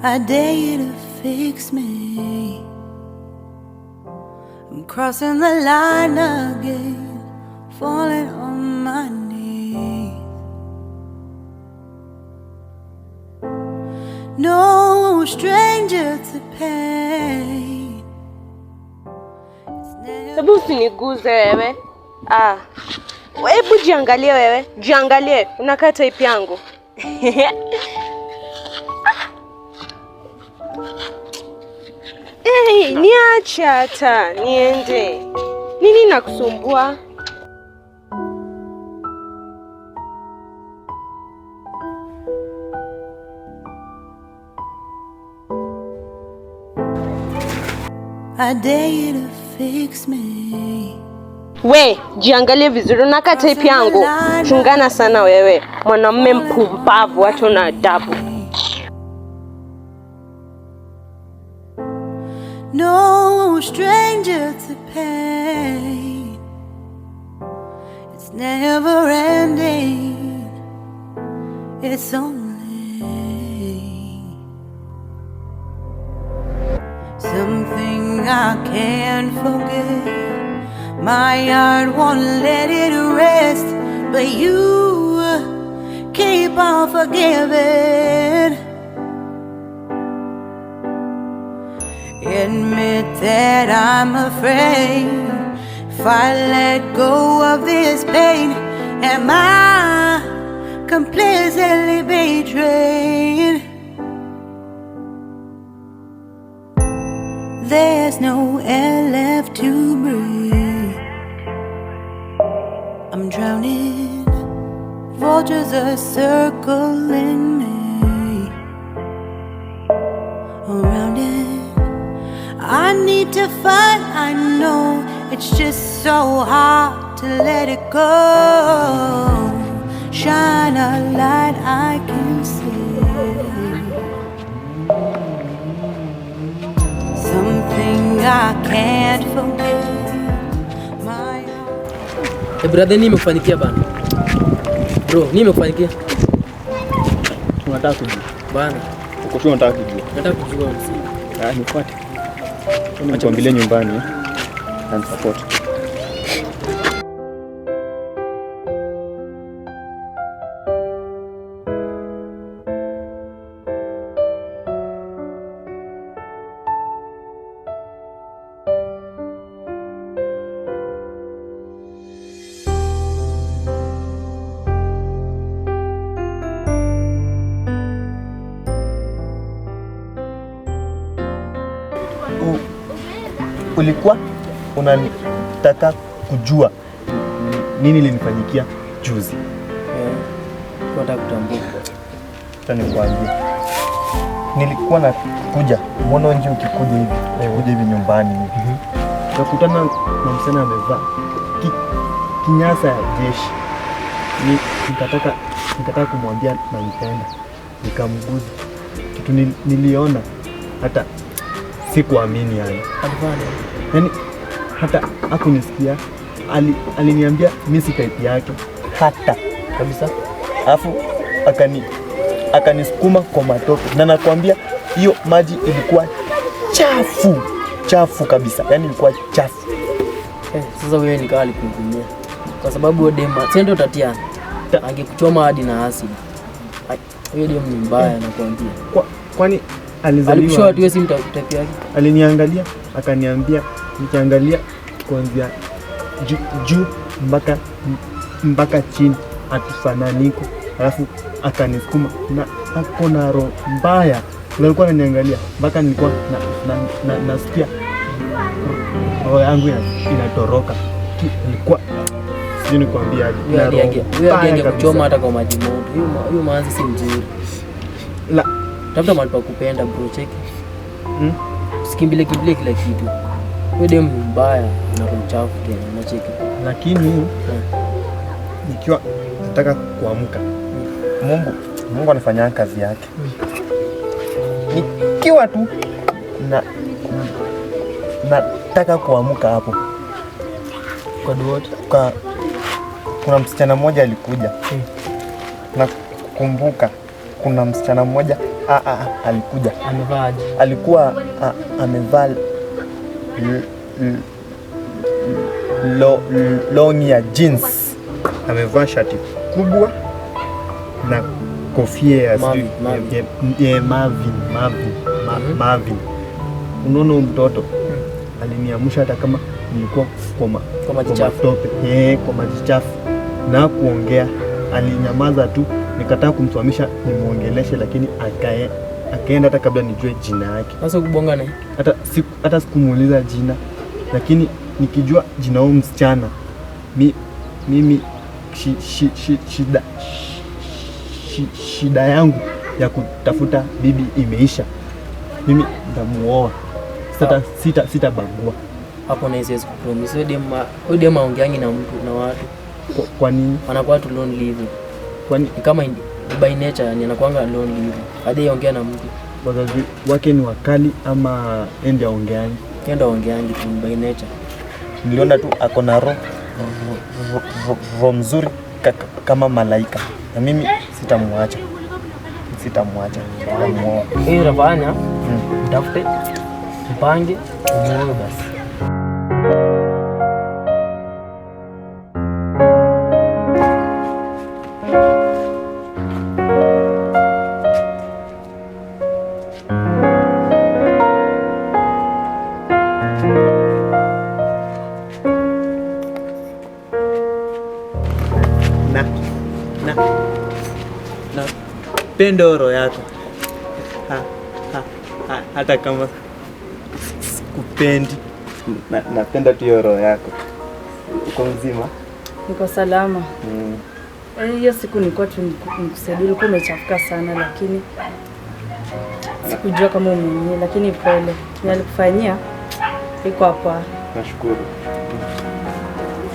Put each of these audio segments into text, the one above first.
I dare you to fix me. I'm crossing the line again, falling on my knees. No stranger to pain. Hebu usiniguze wewe. Hebu jiangalie wewe, jiangalie, unakaa type yangu. Hey, niache hata niende. Nini nakusumbua? I dare you to fix me. We, jiangalie vizuri, unakaa type yangu. Chungana sana wewe, mwanamume mpumbavu, wacha una adabu. No stranger to pain. It's never ending. It's only something I can't forget. My heart won't let it rest, but you keep on forgiving. Admit that I'm afraid. If I let go of this pain, am I completely betrayed? There's no air left to breathe. I'm drowning. Vultures are circling me. Around it, I need to fight. I know it's just so hard to let it go. Shine a light I can see. Something I can't forget. Brother, nimekufanikia bana. Bro, nimekufanikia. Unataka kujua? Bana. Uko sure unataka kujua? Nataka kujua msi. Nifuate. Nikwambie nyumbani and support. Ulikuwa unataka kujua nini linifanyikia juzi? Nataka kutambua. Nikwambie. Nilikuwa nakuja, mbona nje ukikuja hivi nyumbani hivi. Tukakutana na msichana amevaa kinyasa ya jeshi. Nikataka kumwambia nampenda. Nikamguza. Kitu niliona hata sikuamini yani. Yaani hata hakunisikia. Aliniambia mimi si type yake hata kabisa. Alafu akanisukuma kwa matope. Na nakwambia hiyo maji ilikuwa chafu kabisa. Yaani ilikuwa chafu. Sasa wewe nikawa alikuhurumia. Kwa sababu dema sendo tatia angekuchoma hadi na acid. Hiyo ndio mbaya nakwambia. Kwani alizaliwa watu wesi mtapia yake. Aliniangalia akaniambia nikiangalia kuanzia juu mpaka chini atufananiko. Alafu akanisukuma na akona roho mbaya. Alikuwa ananiangalia mpaka nilikuwa nasikia roho yangu inatoroka. Ilikuwa sijui nikwambia aje. Wewe angekuchoma hata kwa maji moto. Hiyo maanzi si mzuri. Tafuta mahali pa kupenda bro, cheki. Usikimbile kila kitu. Wewe dem mbaya na kumchafu tena, unacheki. Lakini nikiwa nataka kuamka, Mungu anafanya kazi yake. Nikiwa tu nataka kuamka hapo. Kuna msichana mmoja alikuja. Na kukumbuka kuna msichana mmoja Alikuja. Amevaa aje? Alikuwa amevaa longi ya jeans. Amevaa shati kubwa na kofia ya Marvin. Unaona mtoto aliniamsha hata kama nilikuwa kwa maji chafu na kuongea. Alinyamaza tu, nikataa kumswamisha nimuongeleshe, lakini akaenda hata kabla nijue jina yake. Sasa kubonga naye. Hata sikumuuliza jina, lakini nikijua jina huyu msichana mimi shida yangu ya kutafuta bibi imeisha. Mimi nitamuoa. Sitabagua. Hapo na siwezi kupromise. Wewe dema ongeangi na mtu na watu. Kwa nini? Wanakuwa tu lonely living. Kwani kama by nature yani anakuanga lonely living. Hadi ongea na mtu. Wazazi wake ni wakali ama ende aongeangi? Ende aongeangi tu by nature. Niliona tu ako na roho mzuri kama malaika. Na mimi sitamwacha. Nitamuoa. Hii rafanya. Mtafute. Mpange, umuoe basi. Na pendo roho yako. Hata kama sikupendi, napenda tu roho yako. Uko mzima? Niko salama. Hiyo siku nilikuwa tu nikusaidia, ulikuwa umechafuka sana, lakini sikujua kama umeumia, lakini pole. Nilikufanyia iko hapa. Nashukuru.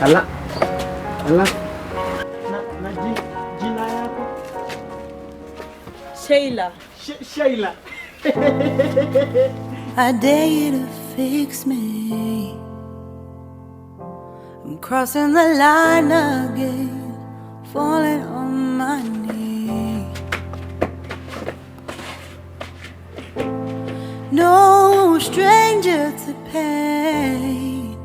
Ala. Na jina yako? Sheila. Sheila. I dare you to fix me. I'm crossing the line again, falling on my knees. No stranger to pain,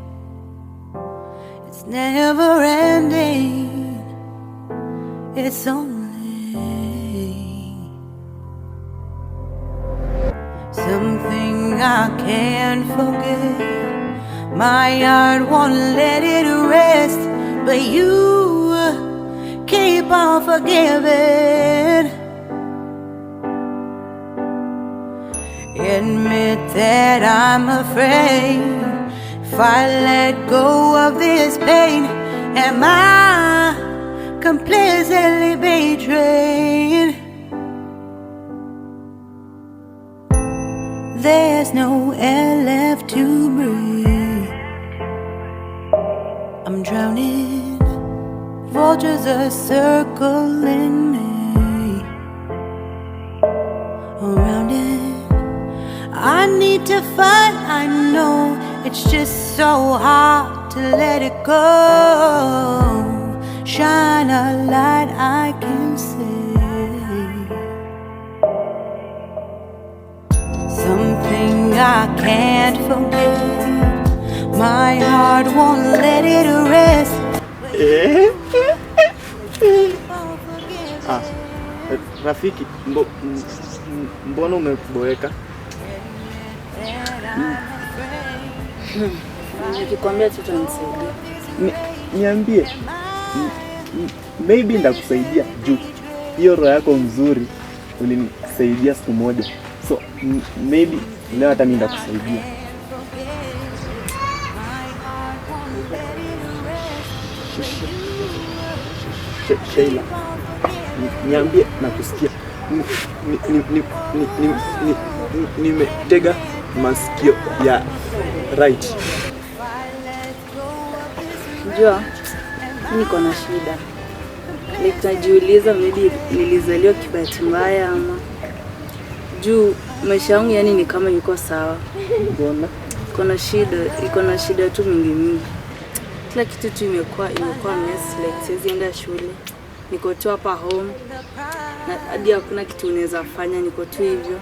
it's never ending, it's only something I can't forget. My heart won't let it rest, but you keep on forgiving. Admit that I'm afraid if I let go of this pain, am I completely betrayed? There's no air left to breathe. I'm drowning, vultures are circling me. Around it, I need to fight, I know it's just so hard to let it go. Shine a light I can see. Something I can't forget. My heart won't let it rest. Rafiki, mbona umeboeka? Nikikwambia tutanisaidia. Niambie. Maybe ndakusaidia juu hiyo roho yako mzuri ulinisaidia siku moja. So maybe leo hata mimi ndakusaidia. Sheila, niambie nakusikia. Nimetega masikio ya right. Jua, niko na shida. Nitajiuliza maybe nilizaliwa kibahati mbaya ama juu maisha yangu yani ni kama yuko sawa. Mbona? Iko na shida tu mingi. Kila kitu tu imekuwa mess, like siwezi enda shule. Niko tu hapa home. hadi hakuna kitu unaweza fanya, niko tu hivyo.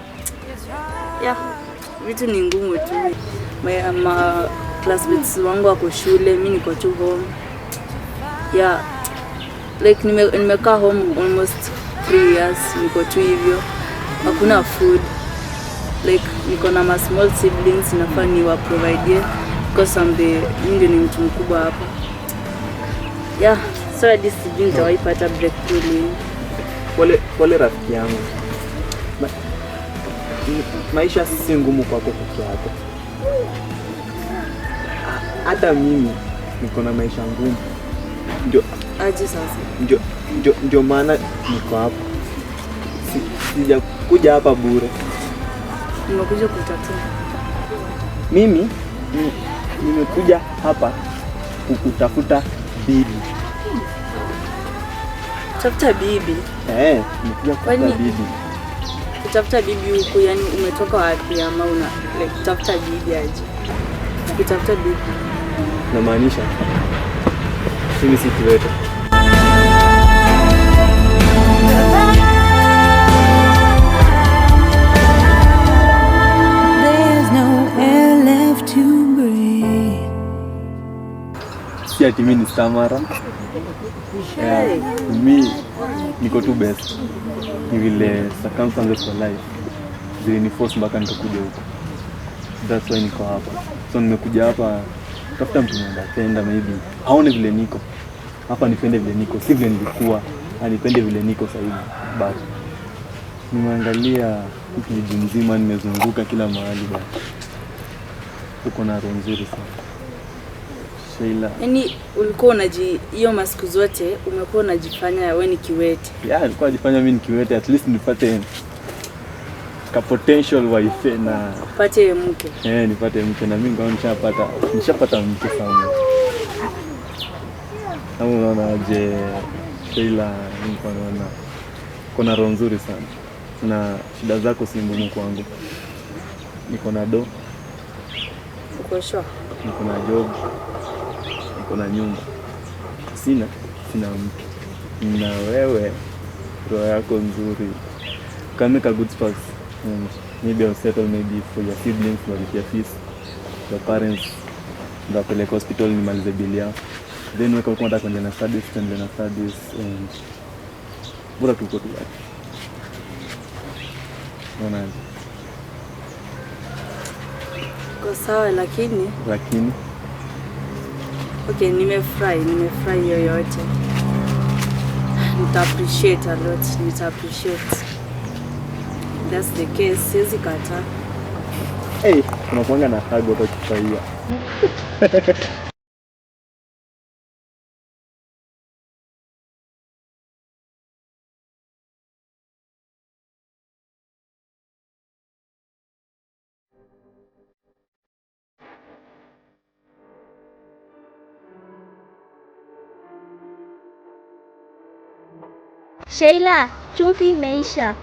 Yeah, vitu ni ngumu tu. Ma classmates wangu wako shule, mimi niko tu home. Yeah, like nimekaa home almost 3 years, niko tu hivyo. Hakuna food. Like niko na ma small siblings, nafaa niwa provide because mimi ni mtu mkubwa hapa. Yeah, so hadi sijui nitawaipata breakthrough lini. Pole rafiki yangu. Maisha si ngumu kwako peke yako. Hata mimi niko na maisha ngumu. Ndio aje sasa. Ndio maana niko hapa. Sijakuja hapa bure. Nimekuja kutatua. Mimi nimekuja hapa kukutafuta bibi. Tafuta bibi? Nimekuja kutafuta bibi. Kutafuta bibi huku, yani umetoka wapi ama like kutafuta bibi aje? Kutafuta bibi. Namaanisha mimi si kiwete. Si ati mimi ni Samara. Mimi niko tu best. Ni vile circumstances for life ziliniforce mpaka nikakuja huko. That's why niko hapa. So nimekuja hapa tafuta mtu anapenda, maybe aone vile niko hapa, nipende vile niko, si vile nilikuwa, anipende vile niko sasa hivi. But nimeangalia kijiji mzima, nimezunguka kila mahali bana. Uko na roho nzuri sana Sheila. Yaani ulikuwa hiyo masiku zote umekuwa unajifanya wewe ni kiwete. Yeah, nilikuwa najifanya mimi ni kiwete, at least nipate ka potential wife na pate mke. Nipate mke, na mimi ngao nishapata mke sana. Kama unaona je Sheila, niko naona kuna roho nzuri sana na shida zako si ngumu kwangu. Niko na do. Uko sure? Niko na job. Niko na nyumba. Sina mke. Na wewe roho yako nzuri. Can make a good spouse. And maybe I'll settle maybe for your siblings, for your fees, your parents. Ndapeleka hospital nimalize bill yao. Then weka kwa nataka kwenda na studies and bora tuko tu wapi. Unaona? Kwa sawa lakini okay, nimefurahi yoyote. Nita appreciate a lot, that's the case, siwezi kata. Tunakuanga na hago kwa kufurahia. Sheila, chumvi imeisha.